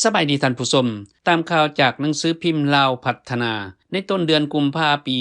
สบายดีท่านผู้ชมตามข่าวจากหนังสือพิมพ์ลาวพัฒนาในต้นเดือนกุมภาพันธ์ปี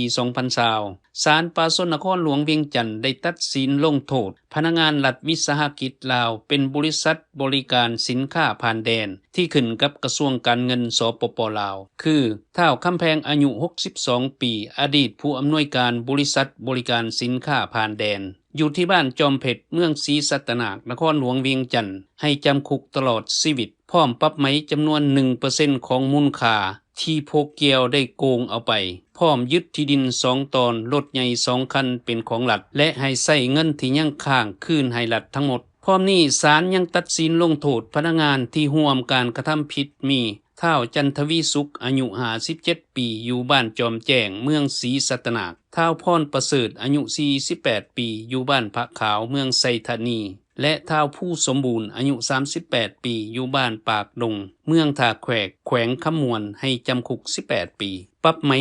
2020 ศาลปาสนนครหลวงเวียงจันทน์ได้ตัดสินลงโทษพนักงานรัฐวิสาหกิจลาวเป็นบริษัทบริการสินค้าผ่านแดนที่ขึ้นกับกระทรวงการเงินสปป.ลาวคือท้าวคำแพงอายุ 62 ปีอดีตผู้อำนวยการบริษัทบริการสินค้าผ่านแดนอยู่ที่บ้านจอมเพชรเมืองศรีสัตนานครหลวงเวียงจันทน์ให้จำคุกตลอดชีวิตพร้อมปรับไหมจำนวน 1% ของมูลค่าที่โพเกียวได้โกงเอาไปพร้อมยึดที่ดิน2ตอนรถใหญ่2คันเป็นของรัฐและให้ใช้เงินที่ยังค้างคืนให้รัฐทั้งหมดพร้อมนี้ศาลยังตัดสินลงโทษพนักงานที่ร่วมการกระทำผิดมีท้าวจันทวีสุขอายุ57ปีอยู่บ้านจอมแจ้งเมืองศรีสัตนากท้าวพรประเสริฐอายุ48ปีอยู่บ้านพระขาวเมืองไซธานีและท้าวผู้สมบูรณ์อายุ38ปีอยู่บ้านปากดงเมืองท่าแขวกแขวงคำมวนให้จำคุก18ปีปรับไหม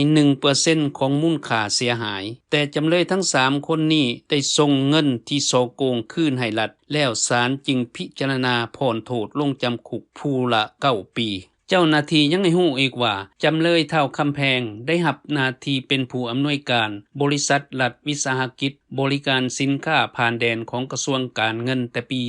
1% ของมูลค่าเสียหายแต่จำเลยทั้ง3คนนี้ได้ส่งเงินที่โซโกงคืนให้รัฐแล้วศาลจึงพิจารณาผ่อนโทษลงจำคุกผู้ละ9ปีเจ้าหน้าที่ยังให้ฮู้อีกว่าจำเลยท้าวคำแพงได้รับหน้าที่เป็นผู้อำนวยการบริษัทรัฐวิสาหกิจบริการสินค้าผ่านแดนของกระทรวงการเงินแต่ปี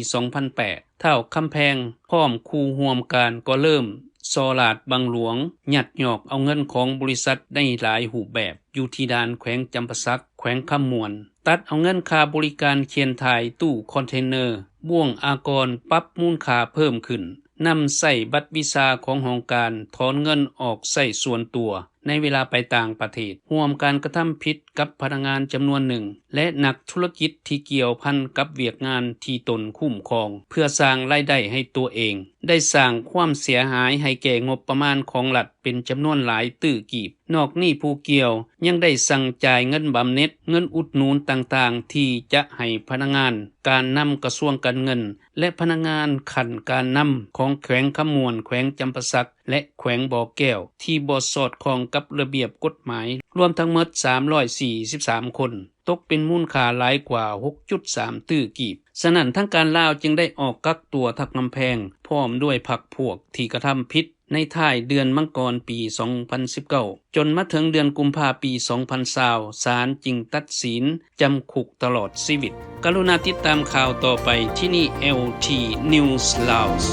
2008 ท้าวคำแพงพร้อมคู่ร่วมการก็เริ่มซอลาดบางหลวงยัดหยอกเอาเงินของบริษัทได้หลายรูปแบบอยู่ที่ด่านแขวงจำปาสักแขวงคำมวนตัดเอาเงินค่าบริการเขียนถ่ายตู้คอนเทนเนอร์บ่วงอากรปรับมูลค่าเพิ่มขึ้นนำใส่บัตรวีซ่าของหองการถอนเงินออกใส่ส่วนตัวในเวลาไปต่างประเทศร่วมการกระทำผิดกับพนักงานจำนวนหนึ่งและนักธุรกิจที่เกี่ยวพันกับเวียกงานที่ตนคุ้มครองเพื่อสร้างรายได้ให้ตัวเองได้สร้างความเสียหายให้แก่งบประมาณของรัฐเป็นจำนวนหลายตื้อกีบนอกนี้ผู้เกี่ยวยังได้สั่งจ่ายเงินบำเหน็จเงินอุดหนุนต่างๆที่จะให้พนักงานการนำกระทรวงการเงินและพนักงานขันการนำของแขวงคำมวนแขวงจำปาสักและแขวงบ่อแก้วที่บ่สอดคล้องกับระเบียบกฎหมายรวมทั้งหมด343คนตกเป็นมูลค่าหลายกว่า 6.3 ตื้อกีบฉะนั้นทางการลาวจึงได้ออกกักตัวทักกำแพงพร้อมด้วยพรรคพวกที่กระทำผิดในท้ายเดือนมังกรปี 2019 จนมาถึงเดือนกุมภาพันธ์ปี 2020 ศาลจึงตัดสินจำคุกตลอดชีวิตกรุณาติดตามข่าวต่อไปที่นี่ LT News Laos